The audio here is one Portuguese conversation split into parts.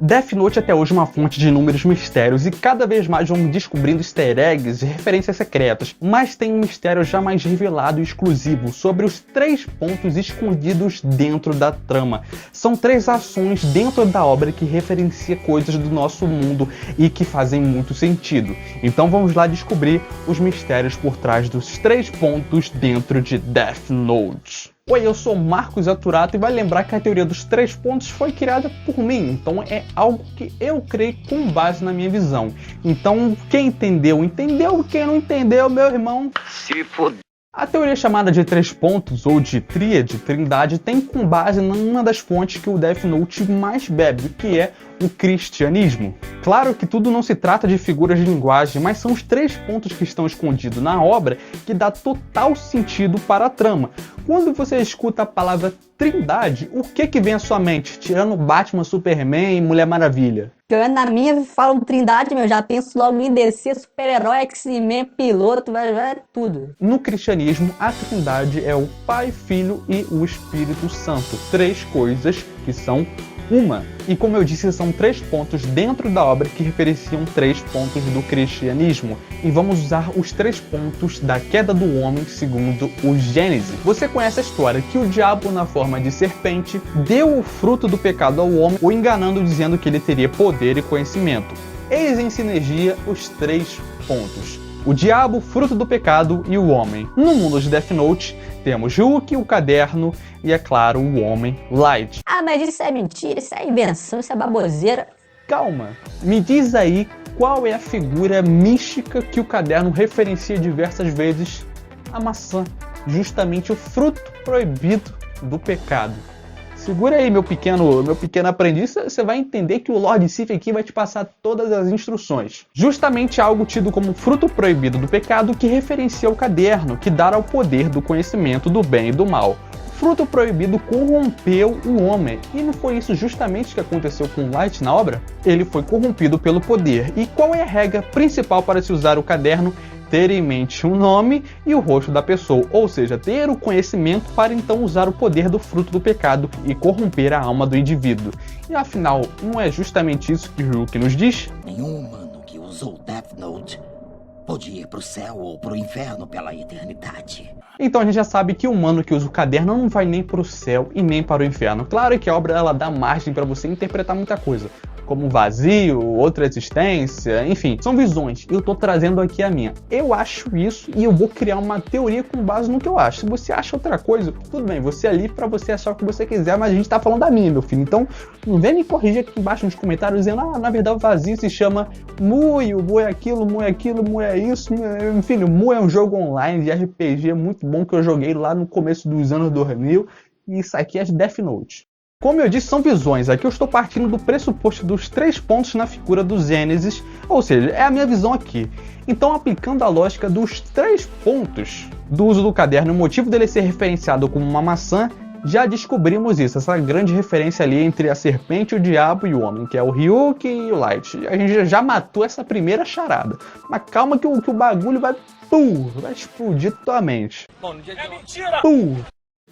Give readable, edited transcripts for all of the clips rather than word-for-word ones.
Death Note até hoje é uma fonte de inúmeros mistérios e cada vez mais vamos descobrindo easter eggs e referências secretas, mas tem um mistério jamais revelado e exclusivo sobre os 3 pontos escondidos dentro da trama. São 3 ações dentro da obra que referenciam coisas do nosso mundo e que fazem muito sentido. Então vamos lá descobrir os mistérios por trás dos 3 pontos dentro de Death Note. Oi, eu sou Marcos Aturato e vai lembrar que a teoria dos 3 pontos foi criada por mim, então é algo que eu criei com base na minha visão. Então quem entendeu, entendeu, quem não entendeu, meu irmão, se fodeu. A teoria chamada de 3 pontos, ou de tríade, trindade, tem com base numa das fontes que o Death Note mais bebe, que é o cristianismo. Claro que tudo não se trata de figuras de linguagem, mas são os 3 pontos que estão escondidos na obra que dá total sentido para a trama. Quando você escuta a palavra trindade, o que vem à sua mente? Tirando Batman, Superman e Mulher Maravilha. Na minha falam trindade, já penso logo em DC, super-herói, X-Men, piloto, vai tudo. No cristianismo, a trindade é o Pai, Filho e o Espírito Santo. 3 coisas que são uma. E como eu disse, são 3 pontos dentro da obra que referenciam 3 pontos do cristianismo. E vamos usar os 3 pontos da queda do homem segundo o Gênesis. Você conhece a história que o diabo, na forma de serpente, deu o fruto do pecado ao homem, o enganando dizendo que ele teria poder e conhecimento. Eis em sinergia os 3 pontos: o diabo, fruto do pecado e o homem. No mundo de Death Note, temos Ryuki, o caderno e, é claro, o homem Light. Ah, mas isso é mentira, isso é invenção, isso é baboseira. Calma, me diz aí qual é a figura mística que o caderno referencia diversas vezes: a maçã, justamente o fruto proibido do pecado. Segura aí, meu pequeno aprendiz, você vai entender que o Lord Sif aqui vai te passar todas as instruções. Justamente algo tido como fruto proibido do pecado que referencia o caderno, que dá ao poder do conhecimento do bem e do mal. O fruto proibido corrompeu o homem, e não foi isso justamente o que aconteceu com Light na obra? Ele foi corrompido pelo poder. E qual é a regra principal para se usar o caderno? Ter em mente o nome e o rosto da pessoa, ou seja, ter o conhecimento para então usar o poder do fruto do pecado e corromper a alma do indivíduo. E afinal, não é justamente isso que Ryuki nos diz? Nenhum humano que usou Death Note pode ir pro céu ou pro inferno pela eternidade. Então a gente já sabe que o humano que usa o caderno não vai nem para o céu e nem para o inferno. Claro que a obra ela dá margem para você interpretar muita coisa, como vazio, outra existência, enfim, são visões. Eu tô trazendo aqui a minha. Eu acho isso e eu vou criar uma teoria com base no que eu acho. Se você acha outra coisa, tudo bem, você é livre pra você achar o que você quiser, mas a gente tá falando da minha, meu filho. Então, não vem me corrigir aqui embaixo nos comentários dizendo, na verdade o vazio se chama Mu, e o Mu é aquilo, Mu é aquilo, Mu é isso. Enfim, o Mu é um jogo online de RPG muito bom que eu joguei lá no começo dos anos 2000, e isso aqui é de Death Note. Como eu disse, são visões. Aqui eu estou partindo do pressuposto dos 3 pontos na figura do Gênesis, ou seja, é a minha visão aqui. Então, aplicando a lógica dos 3 pontos do uso do caderno e o motivo dele ser referenciado como uma maçã, já descobrimos isso, essa grande referência ali entre a serpente, o diabo e o homem, que é o Ryuki e o Light. A gente já matou essa primeira charada. Mas calma que o bagulho vai explodir tua mente. É mentira!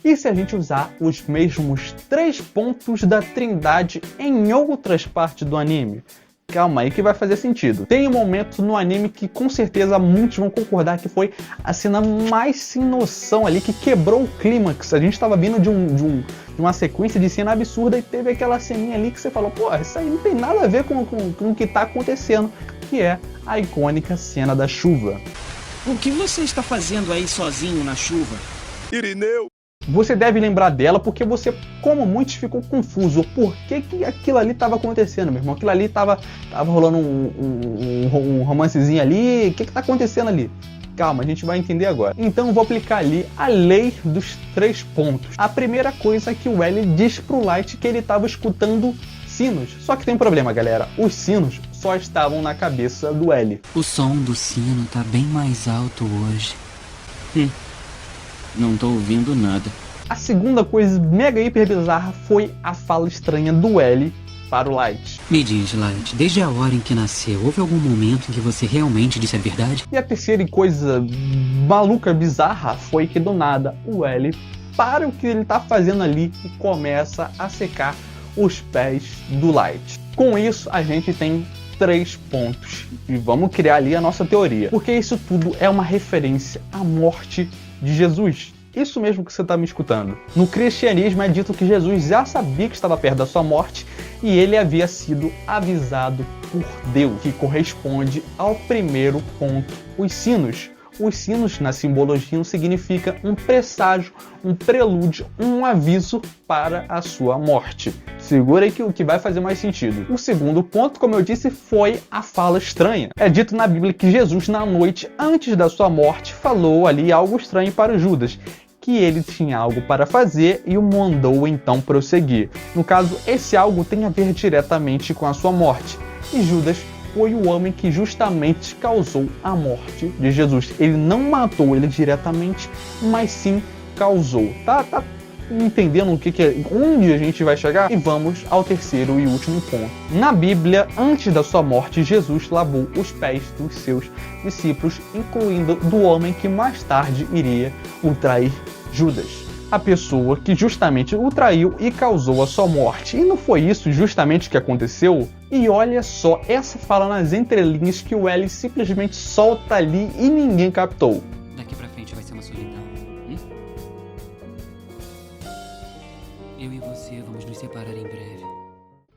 E se a gente usar os mesmos 3 pontos da trindade em outras partes do anime? Calma aí que vai fazer sentido. Tem um momento no anime que com certeza muitos vão concordar que foi a cena mais sem noção ali, que quebrou o clímax. A gente estava vindo de uma sequência de cena absurda e teve aquela ceninha ali que você falou, pô, isso aí não tem nada a ver com o que está acontecendo, que é a icônica cena da chuva. O que você está fazendo aí sozinho na chuva? Irineu! Você deve lembrar dela porque você, como muitos, ficou confuso. Por que aquilo ali estava acontecendo, meu irmão? Aquilo ali tava rolando um romancezinho ali. O que está acontecendo ali? Calma, a gente vai entender agora. Então eu vou aplicar ali a lei dos 3 pontos. A primeira coisa é que o L diz pro Light que ele estava escutando sinos. Só que tem um problema, galera. Os sinos só estavam na cabeça do L. O som do sino tá bem mais alto hoje. Não tô ouvindo nada. A segunda coisa mega hiper bizarra foi a fala estranha do L para o Light. Me diz, Light, desde a hora em que nasceu, houve algum momento em que você realmente disse a verdade? E a terceira coisa maluca, bizarra, foi que do nada o L para o que ele tá fazendo ali e começa a secar os pés do Light. Com isso, a gente tem 3 pontos. E vamos criar ali a nossa teoria. Porque isso tudo é uma referência à morte de Jesus. Isso mesmo que você está me escutando. No cristianismo é dito que Jesus já sabia que estava perto da sua morte e ele havia sido avisado por Deus, que corresponde ao primeiro ponto, os sinos. Os sinos, na simbologia, significa um presságio, um prelúdio, um aviso para a sua morte. Segura aí que o que vai fazer mais sentido. O segundo ponto, como eu disse, foi a fala estranha. É dito na Bíblia que Jesus, na noite antes da sua morte, falou ali algo estranho para Judas, que ele tinha algo para fazer e o mandou então prosseguir. No caso, esse algo tem a ver diretamente com a sua morte. E Judas foi o homem que justamente causou a morte de Jesus. Ele não matou ele diretamente, mas sim causou. Tá entendendo o que é, onde a gente vai chegar? E vamos ao terceiro e último ponto. Na Bíblia, antes da sua morte, Jesus lavou os pés dos seus discípulos, incluindo do homem que mais tarde iria o trair, Judas. A pessoa que justamente o traiu e causou a sua morte. E não foi isso justamente o que aconteceu? E olha só, essa fala nas entrelinhas que o L simplesmente solta ali e ninguém captou. Daqui pra frente vai ser uma solidão. Eu e você vamos nos separar em breve.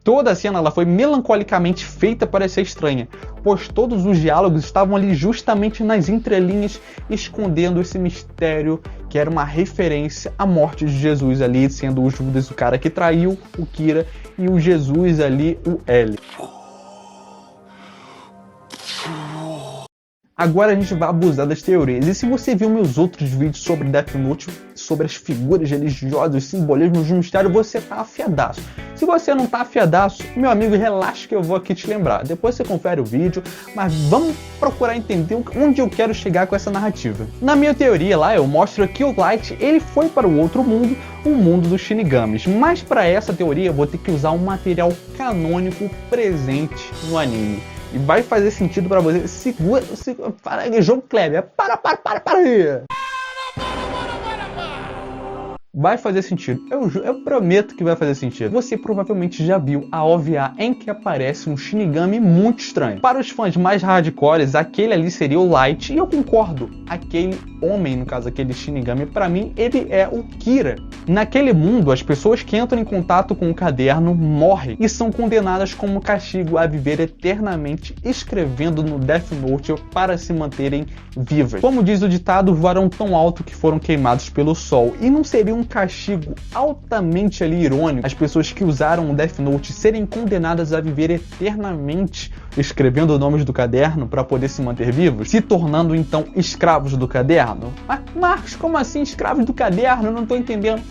Toda a cena ela foi melancolicamente feita para ser estranha, pois todos os diálogos estavam ali justamente nas entrelinhas, escondendo esse mistério que era uma referência à morte de Jesus ali, sendo o Judas o cara que traiu o Kira e o Jesus ali o L. Agora a gente vai abusar das teorias. E se você viu meus outros vídeos sobre Death Note, sobre as figuras religiosas, os simbolismos do mistério, você tá afiadaço. Se você não tá afiadaço, meu amigo, relaxa que eu vou aqui te lembrar. Depois você confere o vídeo, mas vamos procurar entender onde eu quero chegar com essa narrativa. Na minha teoria lá, eu mostro que o Light, ele foi para o outro mundo, o mundo dos Shinigamis. Mas para essa teoria, eu vou ter que usar um material canônico presente no anime. E vai fazer sentido pra você. Segura. Para, João Kleber. Para aí. Vai fazer sentido. Eu prometo que vai fazer sentido. Você provavelmente já viu a OVA em que aparece um Shinigami muito estranho. Para os fãs mais hardcores, aquele ali seria o Light. E eu concordo. Aquele homem, no caso, aquele Shinigami, para mim, ele é o Kira. Naquele mundo, as pessoas que entram em contato com o caderno morrem e são condenadas como castigo a viver eternamente escrevendo no Death Note para se manterem vivas. Como diz o ditado, voaram tão alto que foram queimados pelo sol. E não seria um castigo altamente ali irônico as pessoas que usaram o Death Note serem condenadas a viver eternamente escrevendo nomes do caderno para poder se manter vivos, se tornando então escravos do caderno? Mas Marcos, como assim escravos do caderno? Eu não tô entendendo.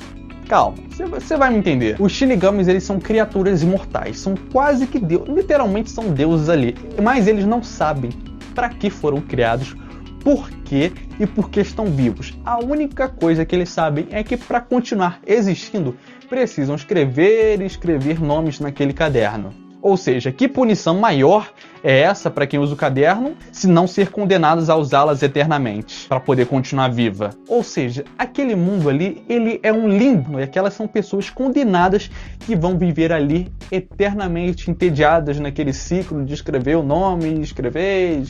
Calma, você vai me entender. Os Shinigamis, eles são criaturas imortais, são quase que deuses, literalmente são deuses ali, mas eles não sabem para que foram criados, por quê e por que estão vivos. A única coisa que eles sabem é que para continuar existindo, precisam escrever e escrever nomes naquele caderno. Ou seja, que punição maior é essa para quem usa o caderno, se não ser condenados a usá-las eternamente, para poder continuar viva? Ou seja, aquele mundo ali, ele é um limbo, e aquelas são pessoas condenadas que vão viver ali eternamente entediadas naquele ciclo de escrever o nome, escrever,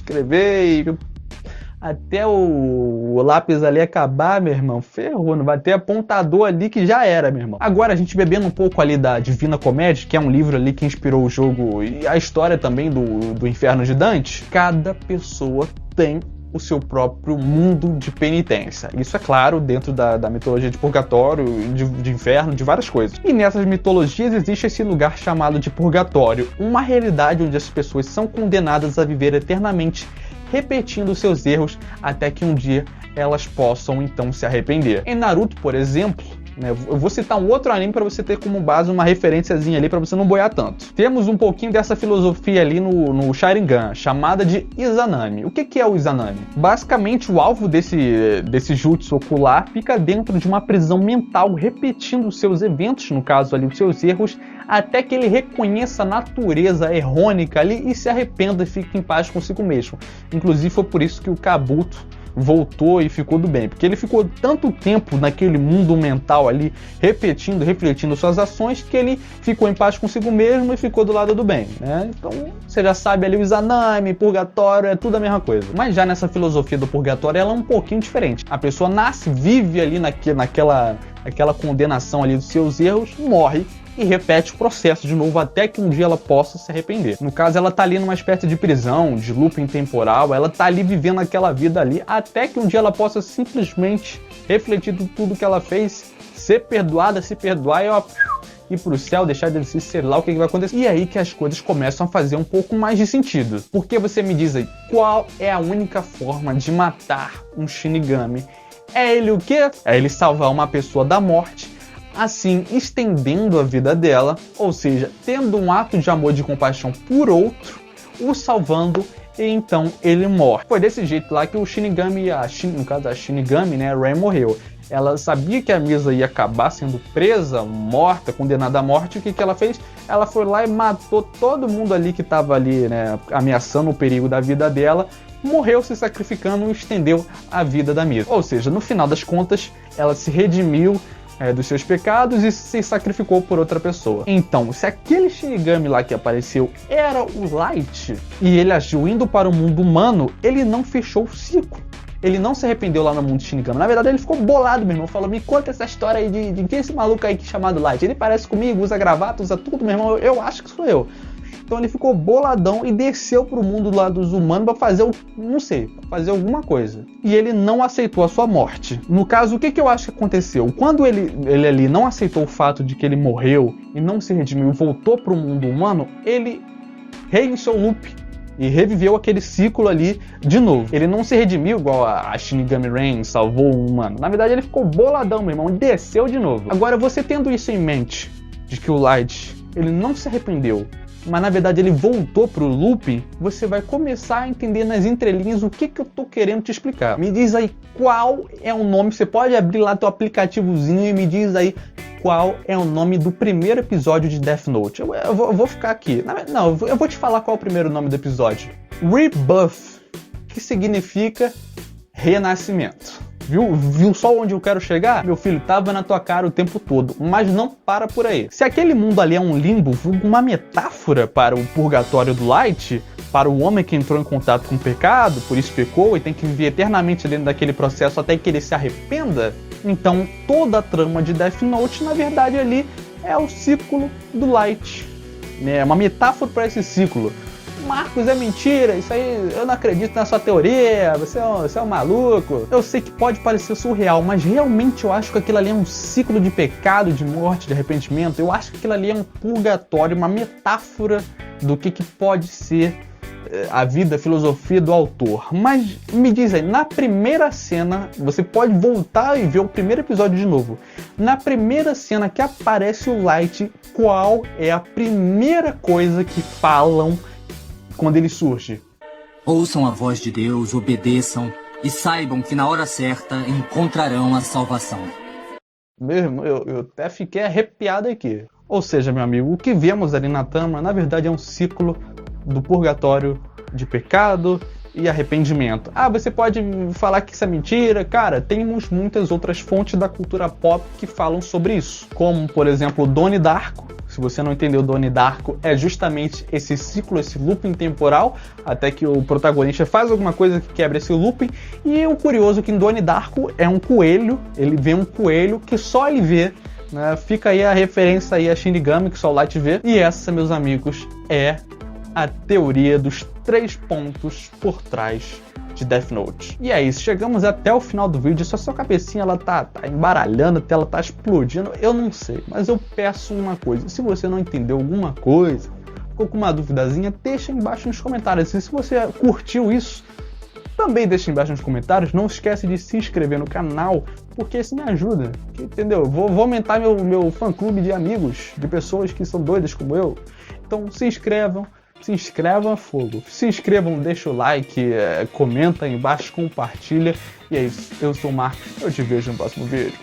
até o lápis ali acabar, meu irmão, ferrou, não vai ter apontador ali que já era, meu irmão. Agora, a gente bebendo um pouco ali da Divina Comédia, que é um livro ali que inspirou o jogo e a história também do Inferno de Dante, cada pessoa tem o seu próprio mundo de penitência. Isso é claro dentro da mitologia de purgatório, de inferno, de várias coisas. E nessas mitologias existe esse lugar chamado de purgatório, uma realidade onde as pessoas são condenadas a viver eternamente repetindo seus erros até que um dia elas possam então se arrepender. Em Naruto, por exemplo, eu vou citar um outro anime para você ter como base uma referenciazinha ali para você não boiar tanto. Temos um pouquinho dessa filosofia ali no Sharingan, chamada de Izanami. O que é o Izanami? Basicamente, o alvo desse jutsu ocular fica dentro de uma prisão mental, repetindo os seus eventos, no caso ali, os seus erros, até que ele reconheça a natureza errônica ali e se arrependa e fique em paz consigo mesmo. Inclusive, foi por isso que o Kabuto voltou e ficou do bem. Porque ele ficou tanto tempo naquele mundo mental ali, refletindo suas ações, que ele ficou em paz consigo mesmo e ficou do lado do bem, né? Então, você já sabe ali, o Izanami, purgatório, é tudo a mesma coisa. Mas já nessa filosofia do purgatório, ela é um pouquinho diferente. A pessoa nasce, vive ali naquela condenação ali dos seus erros, morre e repete o processo de novo até que um dia ela possa se arrepender. No caso, ela tá ali numa espécie de prisão, de looping temporal, ela tá ali vivendo aquela vida ali até que um dia ela possa simplesmente refletir tudo que ela fez, ser perdoada, se perdoar e ó, ir pro céu, deixar de existir, sei lá o que vai acontecer. E aí que as coisas começam a fazer um pouco mais de sentido. Porque você me diz aí, qual é a única forma de matar um Shinigami? É ele o quê? É ele salvar uma pessoa da morte, assim estendendo a vida dela, ou seja, tendo um ato de amor e de compaixão por outro, o salvando, e então ele morre. Foi desse jeito lá que o Shinigami, no caso a Shinigami, né, a Rei morreu. Ela sabia que a Misa ia acabar sendo presa, morta, condenada à morte, e o que ela fez? Ela foi lá e matou todo mundo ali que estava ali, né, ameaçando o perigo da vida dela, morreu se sacrificando e estendeu a vida da Misa. Ou seja, no final das contas, ela se redimiu dos seus pecados e se sacrificou por outra pessoa. Então, se aquele Shinigami lá que apareceu era o Light e ele agiu indo para o mundo humano, ele não fechou o ciclo. Ele não se arrependeu lá no mundo Shinigami. Na verdade, ele ficou bolado, meu irmão. Falou, me conta essa história aí de que esse maluco aí chamado Light. Ele parece comigo, usa gravata, usa tudo, meu irmão. Eu acho que sou eu. Então ele ficou boladão e desceu pro mundo lá dos humanos pra fazer, não sei, fazer alguma coisa. E ele não aceitou a sua morte. No caso, o que eu acho que aconteceu? Quando ele ali não aceitou o fato de que ele morreu e não se redimiu e voltou pro mundo humano, ele reiniciou o loop e reviveu aquele ciclo ali de novo. Ele não se redimiu igual a Shinigami Rain salvou um humano. Na verdade, ele ficou boladão, meu irmão, e desceu de novo. Agora, você tendo isso em mente, de que o Light, ele não se arrependeu, mas na verdade ele voltou pro looping, você vai começar a entender nas entrelinhas o que eu tô querendo te explicar. Me diz aí qual é o nome, você pode abrir lá teu aplicativozinho e me diz aí qual é o nome do primeiro episódio de Death Note. Eu vou ficar aqui. Não, eu vou te falar qual é o primeiro nome do episódio. Rebirth, que significa renascimento. Viu só onde eu quero chegar? Meu filho, tava na tua cara o tempo todo, mas não para por aí. Se aquele mundo ali é um limbo, uma metáfora para o purgatório do Light, para o homem que entrou em contato com o pecado, por isso pecou e tem que viver eternamente dentro daquele processo até que ele se arrependa, então toda a trama de Death Note, na verdade, ali é o ciclo do Light. É uma metáfora para esse ciclo. Marcos, é mentira, isso aí eu não acredito na sua teoria, você é um maluco. Eu sei que pode parecer surreal, mas realmente eu acho que aquilo ali é um ciclo de pecado, de morte, de arrependimento. Eu acho que aquilo ali é um purgatório, uma metáfora do que pode ser a vida, a filosofia do autor. Mas me diz aí, na primeira cena, você pode voltar e ver o primeiro episódio de novo. Na primeira cena que aparece o Light, qual é a primeira coisa que falam quando ele surge? Ouçam a voz de Deus, obedeçam e saibam que na hora certa encontrarão a salvação. Mesmo, eu até fiquei arrepiado aqui. Ou seja, meu amigo, o que vemos ali na trama, na verdade é um ciclo do purgatório de pecado e arrependimento. Ah, você pode falar que isso é mentira? Cara, temos muitas outras fontes da cultura pop que falam sobre isso. Como, por exemplo, Donnie Darko. Se você não entendeu, Donnie Darko é justamente esse ciclo, esse looping temporal, até que o protagonista faz alguma coisa que quebra esse looping. E o curioso é que em Donnie Darko é um coelho, ele vê um coelho que só ele vê, né? Fica aí a referência aí a Shinigami, que só o Light vê. E essa, meus amigos, é a teoria dos 3 pontos por trás de Death Note. E é isso, chegamos até o final do vídeo, só sua cabecinha ela tá embaralhando, até ela tá explodindo, eu não sei, mas eu peço uma coisa, se você não entendeu alguma coisa, ficou com uma duvidazinha, deixa embaixo nos comentários, e se você curtiu isso, também deixa embaixo nos comentários, não esquece de se inscrever no canal, porque isso me ajuda, entendeu? Vou aumentar meu fã-clube de amigos, de pessoas que são doidas como eu, então se inscrevam a fogo. Se inscrevam, deixa o like, comenta aí embaixo, compartilha. E é isso. Eu sou o Marcos. Eu te vejo no próximo vídeo.